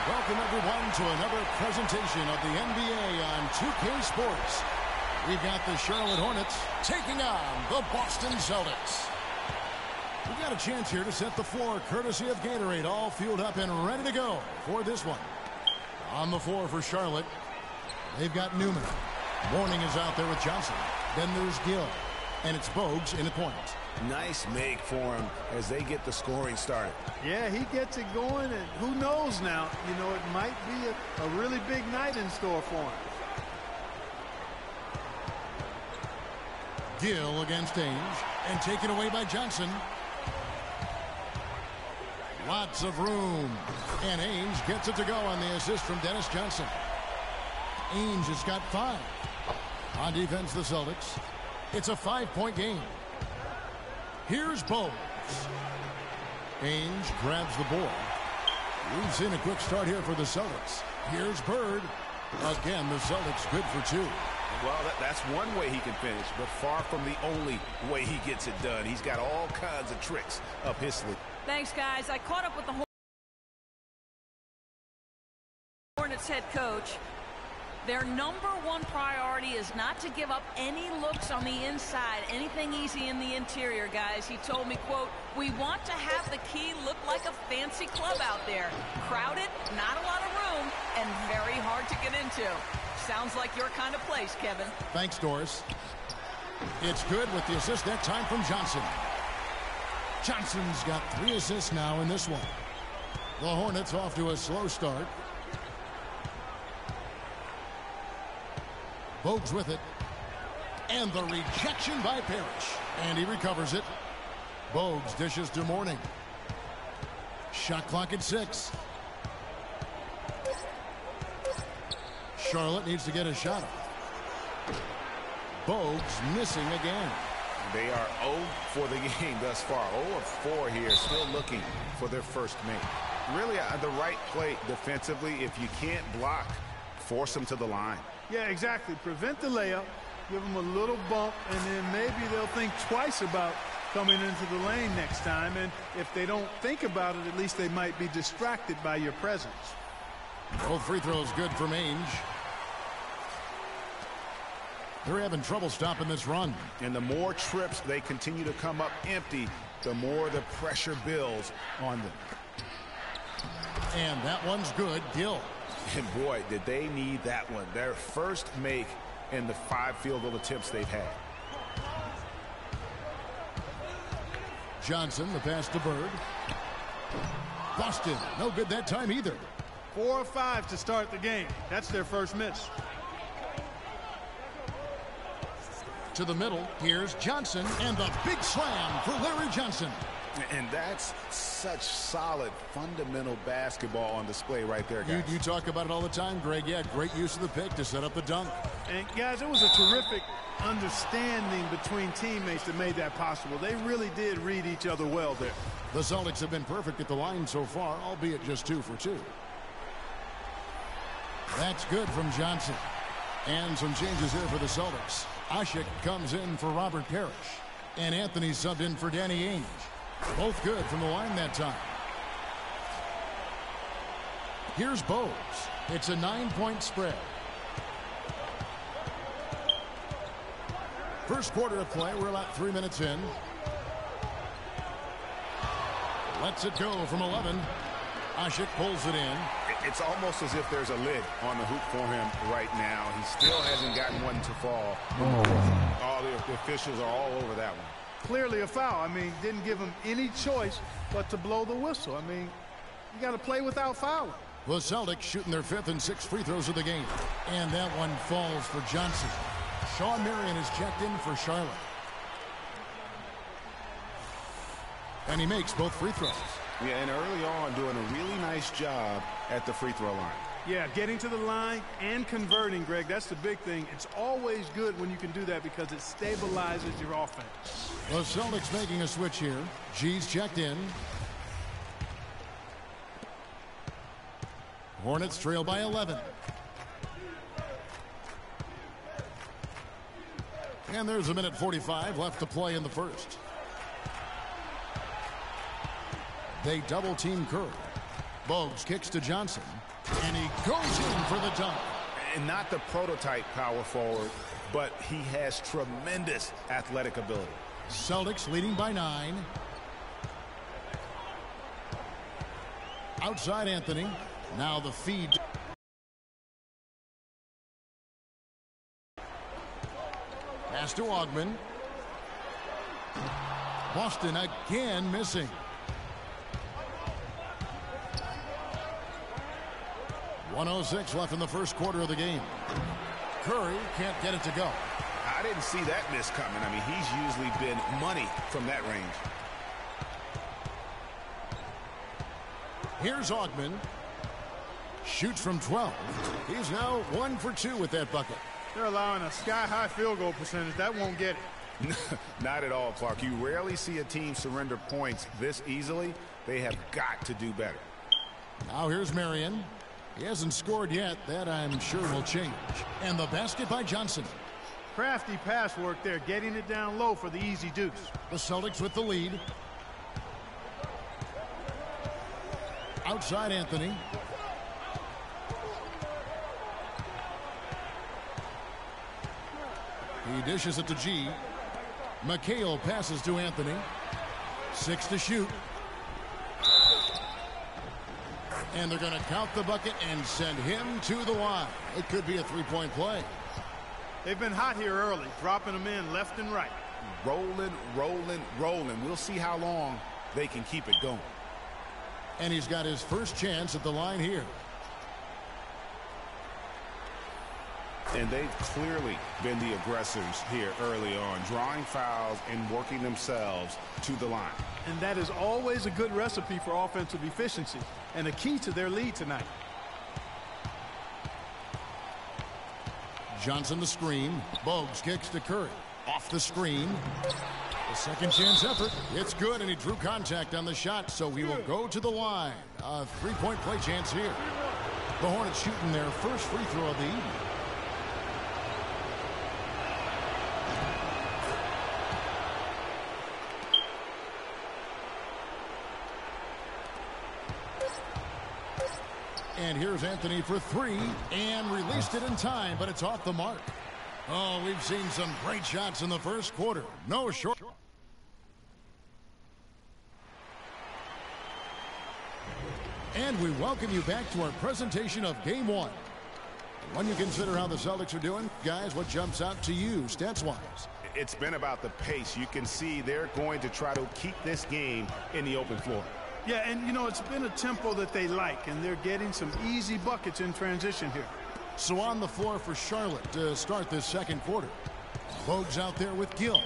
Welcome, everyone, to another presentation of the NBA on 2K Sports. We've got the Charlotte Hornets taking on the Boston Celtics. We've got a chance here to set the floor, courtesy of Gatorade, all fueled up and ready to go for this one. On the floor for Charlotte, they've got Newman. Mourning is out there with Johnson. Then there's Gill. And it's Bogues in the point. Nice make for him as they get the scoring started. Yeah, he gets it going, and who knows now, you know, it might be a really big night in store for him. Gill against Ainge, and taken away by Johnson. Lots of room, and Ainge gets it to go on the assist from Dennis Johnson. Ainge has got 5. On defense, the Celtics. It's a 5-point game. Here's Bogues. Ainge grabs the ball. We've seen a quick start here for the Celtics. Here's Bird. Again, the Celtics good for 2. Well, that's one way he can finish, but far from the only way he gets it done. He's got all kinds of tricks up his sleeve. Thanks, guys. I caught up with the Hornets head coach. Their #1 priority is not to give up any looks on the inside, anything easy in the interior, guys. He told me, quote, "We want to have the key look like a fancy club out there. Crowded, not a lot of room, and very hard to get into." Sounds like your kind of place, Kevin. Thanks, Doris. It's good with the assist that time from Johnson. Johnson's got 3 assists now in this one. The Hornets off to a slow start. Bogues with it. And the rejection by Parrish. And he recovers it. Bogues dishes to Mourning. Shot clock at 6. Charlotte needs to get a shot off. Bogues missing again. They are 0 for the game thus far. 0 of 4 here, still looking for their first make. Really, the right play defensively. If you can't block, force them to the line. Yeah, exactly. Prevent the layup, give them a little bump, and then maybe they'll think twice about coming into the lane next time. And if they don't think about it, at least they might be distracted by your presence. Both free throws good from Ainge. They're having trouble stopping this run. And the more trips they continue to come up empty, the more the pressure builds on them. And that one's good. Gill. And boy, did they need that one. Their first make in the 5 field goal attempts they've had. Johnson, the pass to Bird. Boston, no good that time either. 4 of 5 to start the game. That's their first miss. To the middle, here's Johnson, and the big slam for Larry Johnson. And that's such solid, fundamental basketball on display right there, guys. You talk about it all the time, Greg. Yeah, great use of the pick to set up the dunk. And, guys, it was a terrific understanding between teammates that made that possible. They really did read each other well there. The Celtics have been perfect at the line so far, albeit just 2 for 2. That's good from Johnson. And some changes here for the Celtics. Ashik comes in for Robert Parrish. And Anthony subbed in for Danny Ainge. Both good from the line that time. Here's Bogues. It's a 9-point spread. First quarter of play. We're about 3 minutes in. Lets it go from 11. Ashik pulls it in. It's almost as if there's a lid on the hoop for him right now. He still hasn't gotten one to fall. All the officials are all over that one. Clearly a foul. I mean, didn't give him any choice but to blow the whistle. I mean, you got to play without fouling. The Celtics shooting their 5th and 6th free throws of the game. And that one falls for Johnson. Sean Marion is checked in for Charlotte. And he makes both free throws. Yeah, and early on doing a really nice job at the free throw line. Yeah, getting to the line and converting, Greg. That's the big thing. It's always good when you can do that because it stabilizes your offense. The Celtics making a switch here. G's checked in. Hornets trail by 11. And there's a minute 45 left to play in the first. They double team Curry. Bogues kicks to Johnson. And he goes in for the dunk. And not the prototype power forward, but he has tremendous athletic ability. Celtics leading by 9. Outside Anthony. Now the feed. Pass to Ogman. Boston again missing. .106 left in the first quarter of the game. Curry can't get it to go. I didn't see that miss coming. I mean, he's usually been money from that range. Here's Ogman. Shoots from 12. He's now 1 for 2 with that bucket. They're allowing a sky-high field goal percentage. That won't get it. Not at all, Clark. You rarely see a team surrender points this easily. They have got to do better. Now here's Marion. He hasn't scored yet. That, I'm sure, will change. And the basket by Johnson. Crafty pass work there, getting it down low for the easy deuce. The Celtics with the lead. Outside Anthony. He dishes it to G. McHale passes to Anthony. 6 to shoot. And they're going to count the bucket and send him to the line. It could be a three-point play. They've been hot here early, dropping them in left and right. Rolling, rolling, rolling. We'll see how long they can keep it going. And he's got his first chance at the line here. And they've clearly been the aggressors here early on, drawing fouls and working themselves to the line. And that is always a good recipe for offensive efficiency and a key to their lead tonight. Johnson the screen. Bogues kicks to Curry. Off the screen. The second chance effort. It's good, and he drew contact on the shot, so he will go to the line. A three-point play chance here. The Hornets shooting their first free throw of the evening. And here's Anthony for 3 and released it in time, but it's off the mark. Oh, we've seen some great shots in the first quarter. No short. And we welcome you back to our presentation of Game 1. When you consider how the Celtics are doing, guys, what jumps out to you stats-wise? It's been about the pace. You can see they're going to try to keep this game in the open floor. Yeah, and, you know, it's been a tempo that they like, and they're getting some easy buckets in transition here. So on the floor for Charlotte to start this second quarter. Bogues out there with Gill.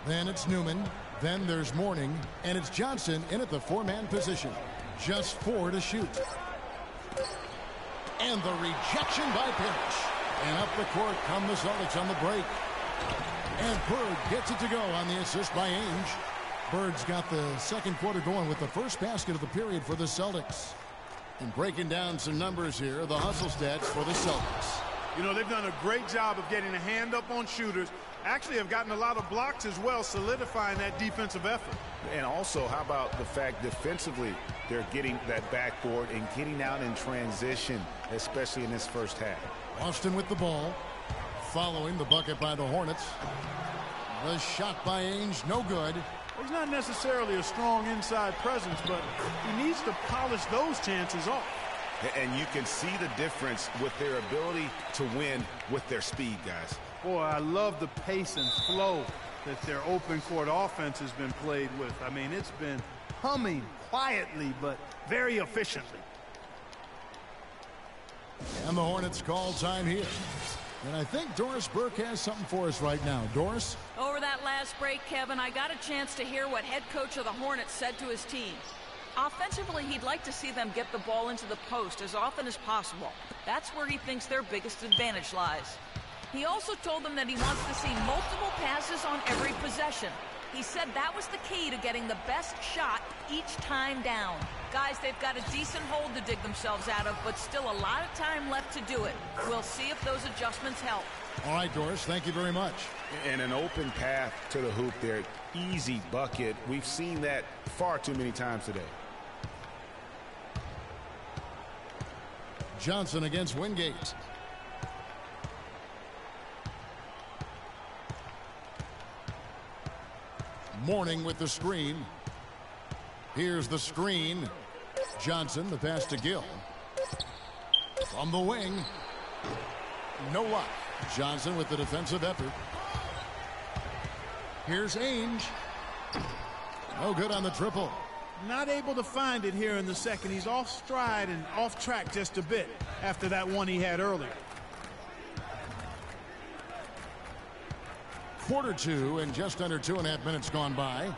Then it's Newman. Then there's Mourning. And it's Johnson in at the 4-man position. Just 4 to shoot. And the rejection by Parrish. And up the court come the Celtics on the break. And Bird gets it to go on the assist by Ainge. Bird's got the second quarter going with the first basket of the period for the Celtics. And breaking down some numbers here, the hustle stats for the Celtics. You know, they've done a great job of getting a hand up on shooters. Actually have gotten a lot of blocks as well, solidifying that defensive effort. And also, how about the fact defensively they're getting that backboard and getting out in transition, especially in this first half. Boston with the ball. Following the bucket by the Hornets. The shot by Ainge, no good. He's not necessarily a strong inside presence, but he needs to polish those chances off. And you can see the difference with their ability to win with their speed, guys. Boy, I love the pace and flow that their open court offense has been played with. I mean, it's been humming quietly, but very efficiently. And the Hornets call time here. And I think Doris Burke has something for us right now. Doris? Over that last break, Kevin, I got a chance to hear what head coach of the Hornets said to his team. Offensively, he'd like to see them get the ball into the post as often as possible. That's where he thinks their biggest advantage lies. He also told them that he wants to see multiple passes on every possession. He said that was the key to getting the best shot each time down. Guys, they've got a decent hole to dig themselves out of, but still a lot of time left to do it. We'll see if those adjustments help. All right, Doris, thank you very much. And an open path to the hoop there. Easy bucket. We've seen that far too many times today. Johnson against Wingate. Mourning with the screen. Here's the screen. Johnson, the pass to Gill. From the wing. No luck. Johnson with the defensive effort. Here's Ainge. No good on the triple. Not able to find it here in the second. He's off stride and off track just a bit after that one he had earlier. Quarter two and just under 2.5 minutes gone by.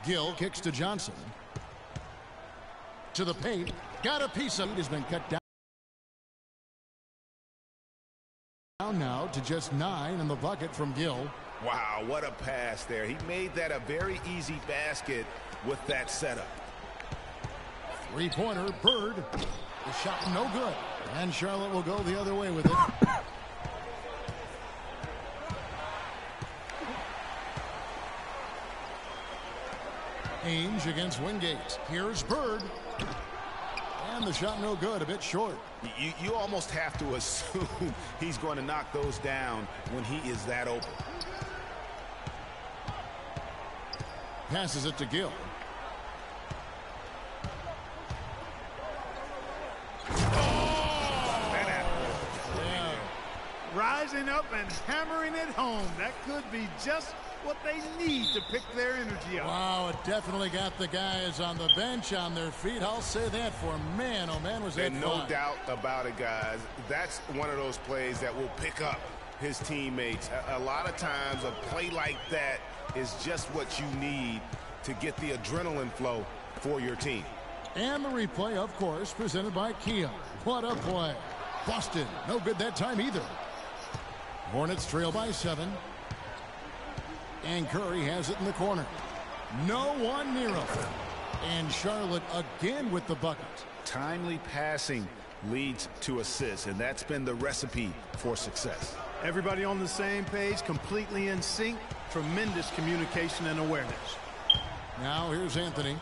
Gill kicks to Johnson. To the paint. Got a piece of it. Has been cut down. Down now to just 9 in the bucket from Gill. Wow, what a pass there. He made that a very easy basket with that setup. Three-pointer, Bird. The shot no good. And Charlotte will go the other way with it. Ainge against Wingate. Here's Bird. And the shot no good, a bit short. You almost have to assume he's going to knock those down when he is that open. Passes it to Gill. Rising up and hammering it home. That could be just what they need to pick their energy up. Wow, it definitely got the guys on the bench on their feet. I'll say that for man. Oh, man, was that fun. No doubt about it, guys. That's one of those plays that will pick up his teammates. A lot of times a play like that is just what you need to get the adrenaline flow for your team. And the replay, of course, presented by Kia. What a play. Boston, no good that time either. Hornets trail by 7. And Curry has it in the corner. No one near him. And Charlotte again with the bucket. Timely passing leads to assists, and that's been the recipe for success. Everybody on the same page, completely in sync. Tremendous communication and awareness. Now here's Anthony.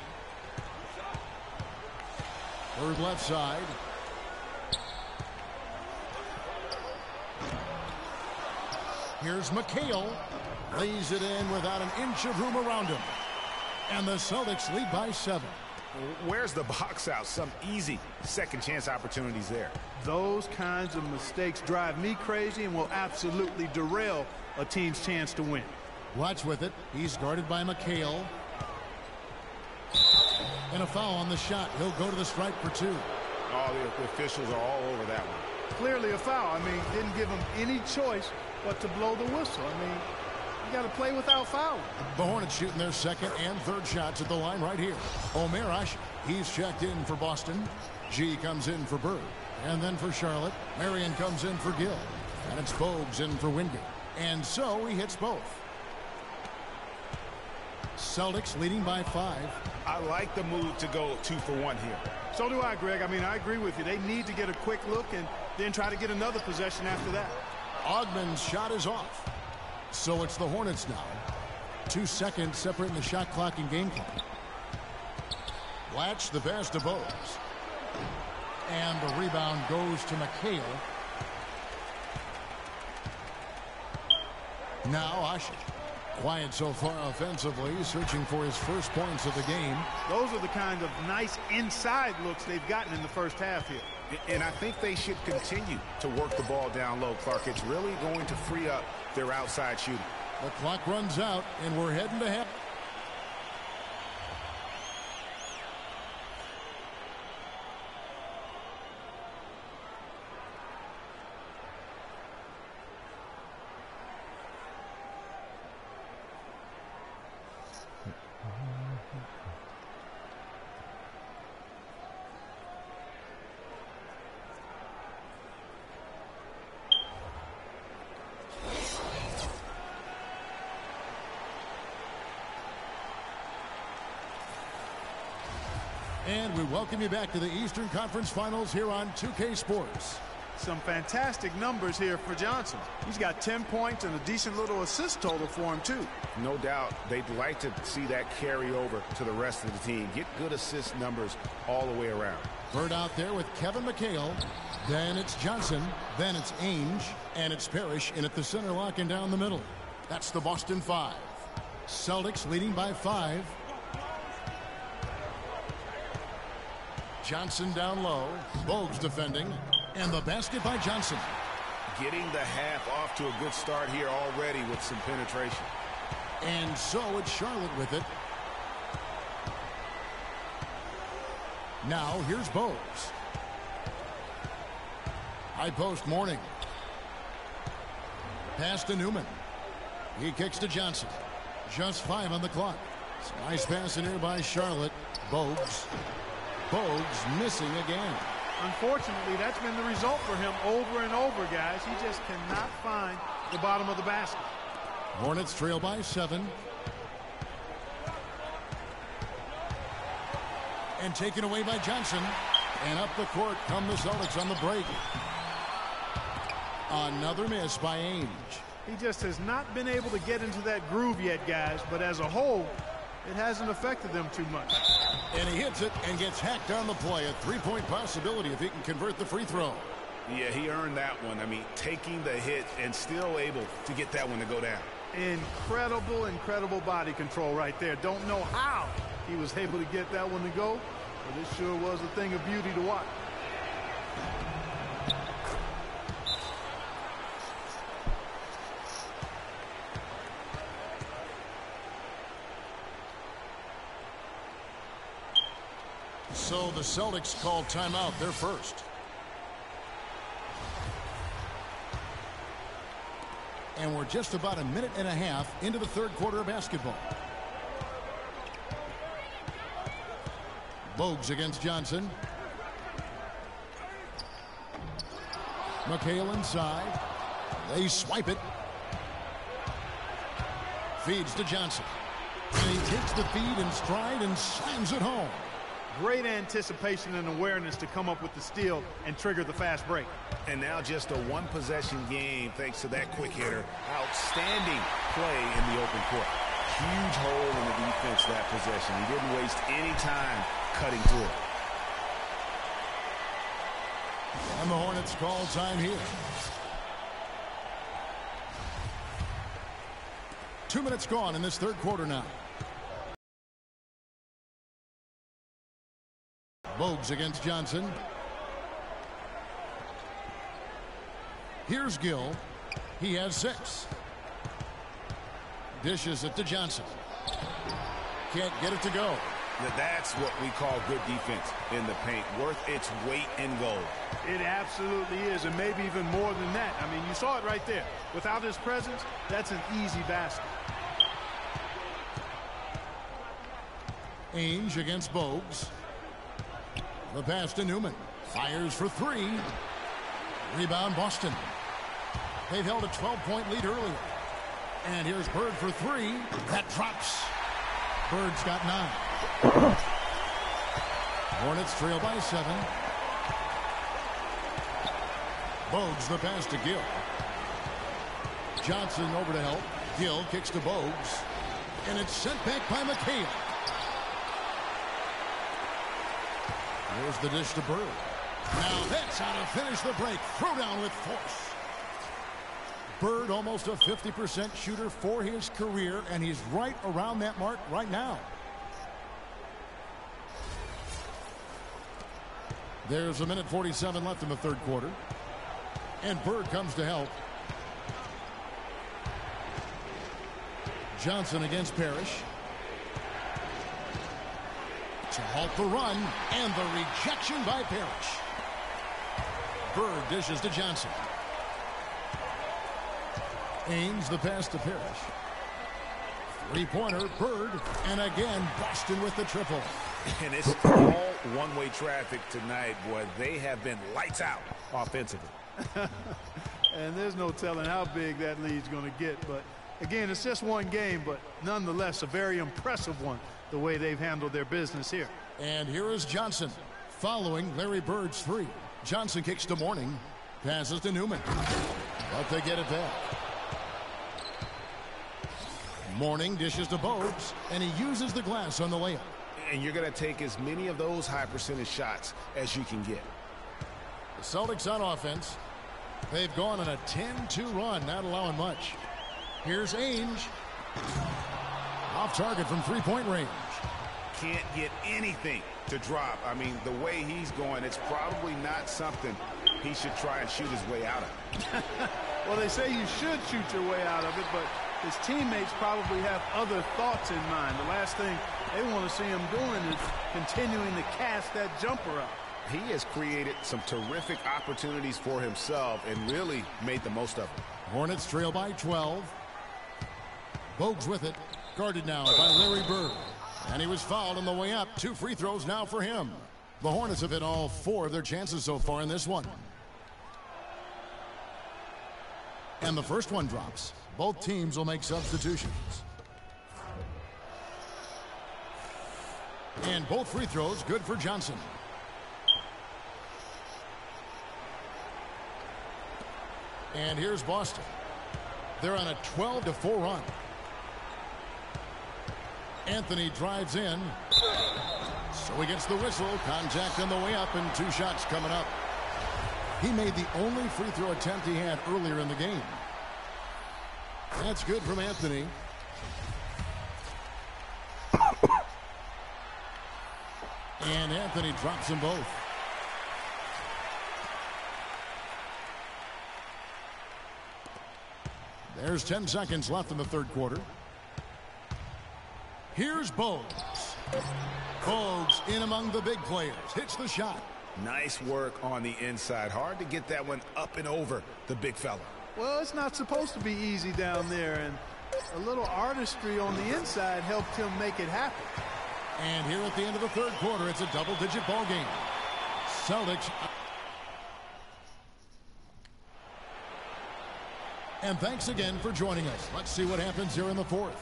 Third left side. Here's McHale. Lays it in without an inch of room around him. And the Celtics lead by 7. Where's the box out? Some easy second chance opportunities there. Those kinds of mistakes drive me crazy and will absolutely derail a team's chance to win. Watch with it. He's guarded by McHale. And a foul on the shot. He'll go to the stripe for 2. Oh, the officials are all over that one. Clearly a foul. I mean, didn't give him any choice but to blow the whistle. I mean, you got to play without fouling. The Hornets shooting their second and third shots at the line right here. Omer Ashe, he's checked in for Boston. G comes in for Bird. And then for Charlotte, Marion comes in for Gill. And it's Bogues in for Wingate. And so he hits both. Celtics leading by 5. I like the move to go 2 for 1 here. So do I, Greg. I mean, I agree with you. They need to get a quick look and then try to get another possession after that. Ogman's shot is off. So it's the Hornets now. 2 seconds separating the shot clock and game clock. Latch the pass to Bogues. And the rebound goes to McHale. Now Ashe. Quiet so far offensively, searching for his first points of the game. Those are the kind of nice inside looks they've gotten in the first half here. And I think they should continue to work the ball down low, Clark. It's really going to free up their outside shooting. The clock runs out, and we're heading to half. And we welcome you back to the Eastern Conference Finals here on 2K Sports. Some fantastic numbers here for Johnson. He's got 10 points and a decent little assist total for him, too. No doubt they'd like to see that carry over to the rest of the team. Get good assist numbers all the way around. Bird out there with Kevin McHale. Then it's Johnson. Then it's Ainge. And it's Parrish in at the center, locking down the middle. That's the Boston 5. Celtics leading by 5. Johnson down low. Bogues defending. And the basket by Johnson. Getting the half off to a good start here already with some penetration. And so it's Charlotte with it. Now here's Bogues. High post Morning. Pass to Newman. He kicks to Johnson. Just 5 on the clock. It's a nice pass in here by Charlotte. Bogues. Bogues missing again. Unfortunately, that's been the result for him over and over, guys. He just cannot find the bottom of the basket. Hornets trail by 7. And taken away by Johnson. And up the court come the Celtics on the break. Another miss by Ainge. He just has not been able to get into that groove yet, guys. But as a whole, it hasn't affected them too much. And he hits it and gets hacked on the play. A 3-point possibility if he can convert the free throw. Yeah, he earned that one. I mean, taking the hit and still able to get that one to go down. Incredible body control right there. Don't know how he was able to get that one to go, but it sure was a thing of beauty to watch. So the Celtics call timeout, their first. And we're just about a minute and a half into the third quarter of basketball. Bogues against Johnson. McHale inside. They swipe it. Feeds to Johnson. And he takes the feed in stride and slams it home. Great anticipation and awareness to come up with the steal and trigger the fast break. And now just a one-possession game thanks to that quick hitter. Outstanding play in the open court. Huge hole in the defense that possession. He didn't waste any time cutting through it. And the Hornets call time here. 2 minutes gone in this third quarter now. Bogues against Johnson. Here's Gill. He has 6. Dishes it to Johnson. Can't get it to go. That's what we call good defense in the paint. Worth its weight in gold. It absolutely is, and maybe even more than that. I mean, you saw it right there. Without his presence, that's an easy basket. Ainge against Bogues. The pass to Newman. Fires for 3. Rebound Boston. They've held a 12-point lead earlier. And here's Bird for 3. That drops. Bird's got 9. Hornets trail by 7. Bogues the pass to Gill. Johnson over to help. Gill kicks to Bogues. And it's sent back by McHale. Here's the dish to Bird. Now that's how to finish the break. Throw down with force. Bird almost a 50% shooter for his career, and he's right around that mark right now. There's a minute 47 left in the third quarter. And Bird comes to help. Johnson against Parrish. To halt the run, and the rejection by Parrish. Bird dishes to Johnson. Ainge the pass to Parrish. Three-pointer, Bird, and again Boston with the triple. And it's all one-way traffic tonight, boy. They have been lights out offensively. And there's no telling how big that lead's going to get. But again, it's just one game, but nonetheless a very impressive one, the way they've handled their business here. And here is Johnson following Larry Bird's 3. Johnson kicks to Morning. Passes to Newman. But they get it back. Morning dishes to Bogues, and he uses the glass on the layup. And you're going to take as many of those high percentage shots as you can get. The Celtics on offense. They've gone on a 10-2 run, not allowing much. Here's Ainge. Off target from three-point range. Can't get anything to drop. I mean, the way he's going, it's probably not something he should try and shoot his way out of. Well, they say you should shoot your way out of it, but his teammates probably have other thoughts in mind. The last thing they want to see him doing is continuing to cast that jumper up. He has created some terrific opportunities for himself and really made the most of them. Hornets trail by 12. Bogues with it. Guarded now by Larry Bird. And he was fouled on the way up. 2 free throws now for him. The Hornets have hit all 4 of their chances so far in this one. And the first one drops. Both teams will make substitutions. And both free throws good for Johnson. And here's Boston. They're on a 12-4 run. Anthony drives in. So he gets the whistle. Contact on the way up and 2 shots coming up. He made the only free throw attempt he had earlier in the game. That's good from Anthony. And Anthony drops them both. There's 10 seconds left in the third quarter. Here's Bogues. Bogues in among the big players. Hits the shot. Nice work on the inside. Hard to get that one up and over the big fella. Well, it's not supposed to be easy down there, and a little artistry on the inside helped him make it happen. And here at the end of the third quarter, it's a double-digit ball game. Celtics. And thanks again for joining us. Let's see what happens here in the fourth.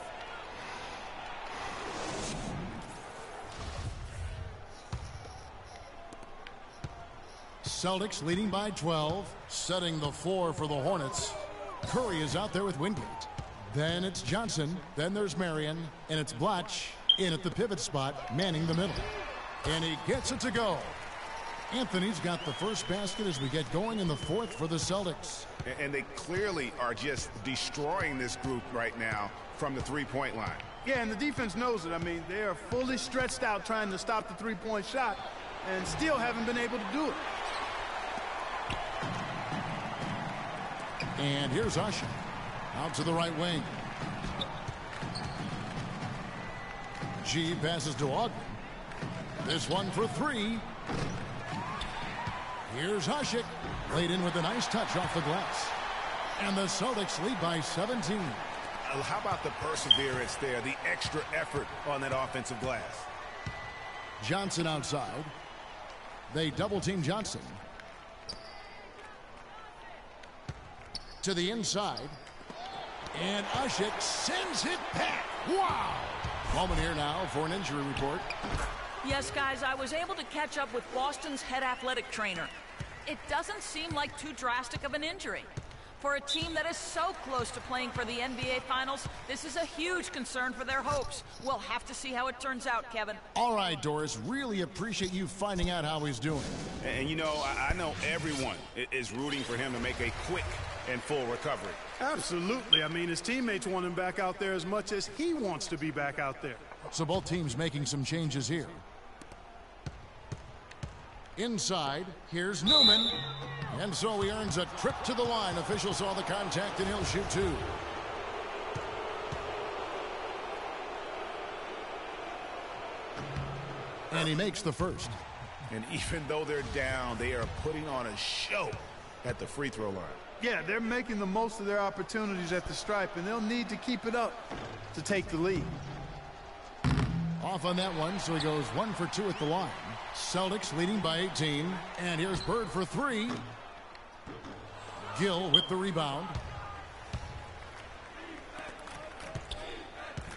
Celtics leading by 12, setting the floor for the Hornets. Curry is out there with Wingate. Then it's Johnson. Then there's Marion. And it's Blatch in at the pivot spot, manning the middle. And he gets it to go. Anthony's got the first basket as we get going in the fourth for the Celtics. And they clearly are just destroying this group right now from the three-point line. Yeah, and the defense knows it. I mean, they are fully stretched out trying to stop the three-point shot and still haven't been able to do it. And here's Usher. Out to the right wing. G passes to Ogden. This one for 3. Here's Hushik. Laid in with a nice touch off the glass. And the Celtics lead by 17. How about the perseverance there, the extra effort on that offensive glass? Johnson outside. They double-team Johnson. To the inside. And Ushik sends it back. Wow! Moment here now for an injury report. Yes, guys, I was able to catch up with Boston's head athletic trainer. It doesn't seem like too drastic of an injury. For a team that is so close to playing for the NBA Finals, this is a huge concern for their hopes. We'll have to see how it turns out, Kevin. All right, Doris, really appreciate you finding out how he's doing. And you know, I know everyone is rooting for him to make a quick and full recovery. Absolutely. I mean, his teammates want him back out there as much as he wants to be back out there. So both teams making some changes here. Inside, here's Newman. And so he earns a trip to the line. Officials saw the contact, and he'll shoot 2. And he makes the first. And even though they're down, they are putting on a show at the free throw line. Yeah, they're making the most of their opportunities at the stripe, and they'll need to keep it up to take the lead. Off on that one, so he goes 1 for 2 at the line. Celtics leading by 18. And here's Bird for 3. Gill with the rebound.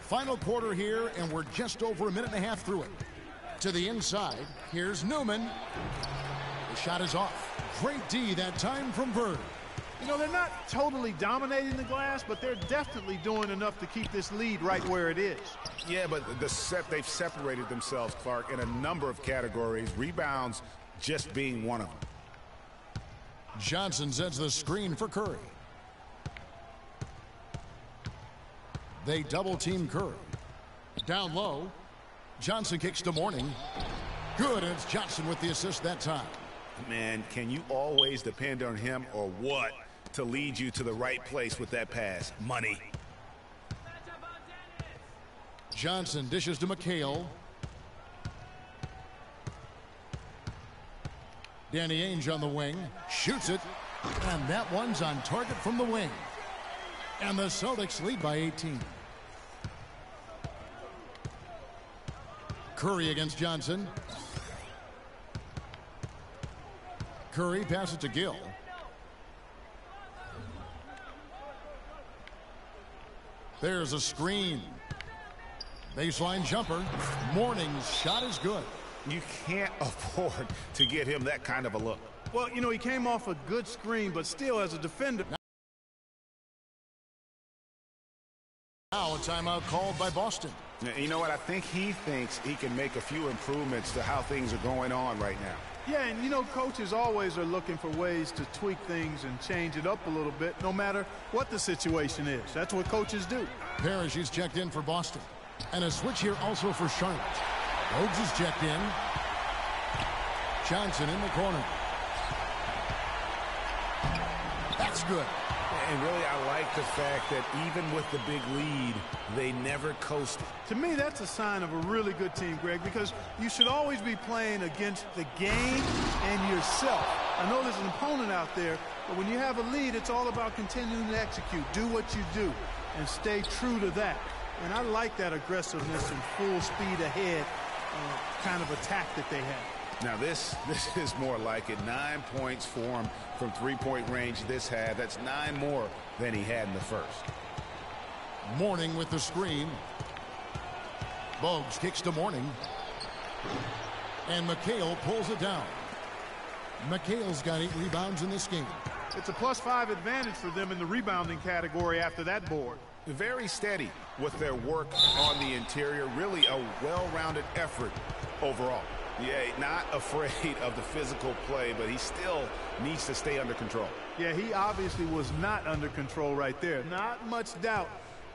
Final quarter here, and we're just over a minute and a half through it. To the inside, here's Newman. Shot is off. Great D that time from Bird. You know, they're not totally dominating the glass, but they're definitely doing enough to keep this lead right where it is. Yeah, but they've separated themselves, Clark, in a number of categories. Rebounds just being one of them. Johnson sets the screen for Curry. They double team Curry. Down low. Johnson kicks to Mourning. Good, and it's Johnson with the assist that time. Man, can you always depend on him or what to lead you to the right place with that pass? Money. Johnson dishes to McHale. Danny Ainge on the wing. Shoots it. And that one's on target from the wing. And the Celtics lead by 18. Curry against Johnson. Curry passes to Gill. There's a screen. Baseline jumper. Mourning's shot is good. You can't afford to get him that kind of a look. Well, you know, he came off a good screen, but still, as a defender. Now a timeout called by Boston. You know what? I think he thinks he can make a few improvements to how things are going on right now. Yeah, and you know, coaches always are looking for ways to tweak things and change it up a little bit, no matter what the situation is. That's what coaches do. Parrish is checked in for Boston. And a switch here also for Charlotte. Rhodes is checked in. Johnson in the corner. That's good. And really, I like the fact that even with the big lead, they never coasted. To me, that's a sign of a really good team, Greg, because you should always be playing against the game and yourself. I know there's an opponent out there, but when you have a lead, it's all about continuing to execute. Do what you do and stay true to that. And I like that aggressiveness and full speed ahead kind of attack that they have. Now this is more like it. 9 points for him from three-point range this half. That's 9 more than he had in the first. Mourning with the screen. Bogues kicks to Mourning. And McHale pulls it down. McHale's got 8 rebounds in this game. It's a +5 advantage for them in the rebounding category after that board. Very steady with their work on the interior. Really a well-rounded effort overall. Yeah, not afraid of the physical play, but he still needs to stay under control. Yeah, he obviously was not under control right there. Not much doubt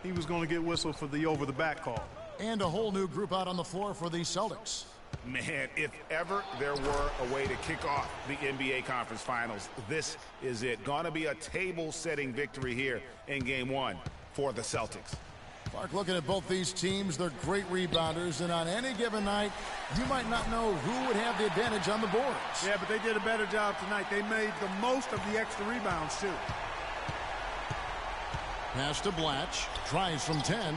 he was going to get whistled for the over-the-back call. And a whole new group out on the floor for the Celtics. Man, if ever there were a way to kick off the NBA Conference Finals, this is it. Gonna be a table-setting victory here in Game 1 for the Celtics. Mark, looking at both these teams, they're great rebounders, and on any given night, you might not know who would have the advantage on the boards. Yeah, but they did a better job tonight. They made the most of the extra rebounds, too. Pass to Blatch. Tries from 10.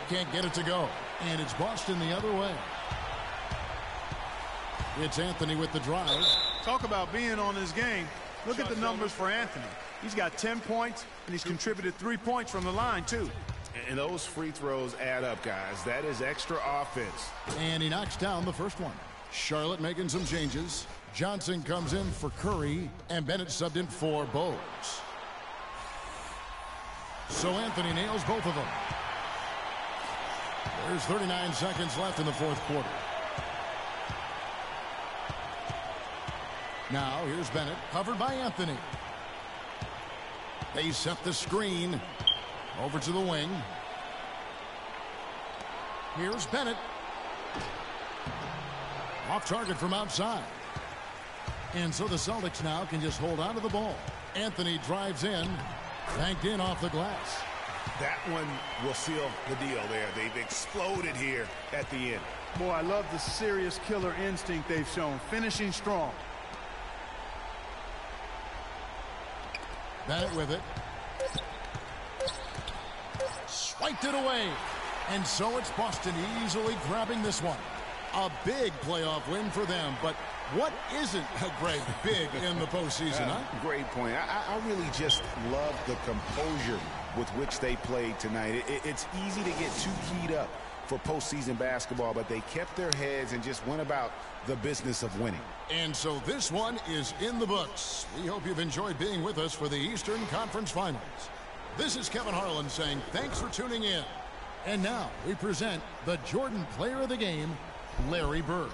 Can't get it to go. And it's Boston the other way. It's Anthony with the drive. Talk about being on his game. Look at the numbers for Anthony. He's got 10 points, and he's contributed 3 points from the line, too. And those free throws add up, guys. That is extra offense. And he knocks down the first one. Charlotte making some changes. Johnson comes in for Curry, and Bennett subbed in for Bogues. So Anthony nails both of them. There's 39 seconds left in the fourth quarter. Now here's Bennett, covered by Anthony. They set the screen. Over to the wing. Here's Bennett. Off target from outside. And so the Celtics now can just hold on to the ball. Anthony drives in. Banked in off the glass. That one will seal the deal there. They've exploded here at the end. Boy, I love the serious killer instinct they've shown. Finishing strong. Bennett with it. Swiped it away. And so it's Boston easily grabbing this one. A big playoff win for them. But what isn't a great big in the postseason, huh? Great point. I really just love the composure with which they played tonight. It's easy to get too keyed up for postseason basketball, but they kept their heads and just went about the business of winning. And so this one is in the books. We hope you've enjoyed being with us for the Eastern Conference Finals. This is Kevin Harlan saying thanks for tuning in. And now we present the Jordan Player of the Game, Larry Bird.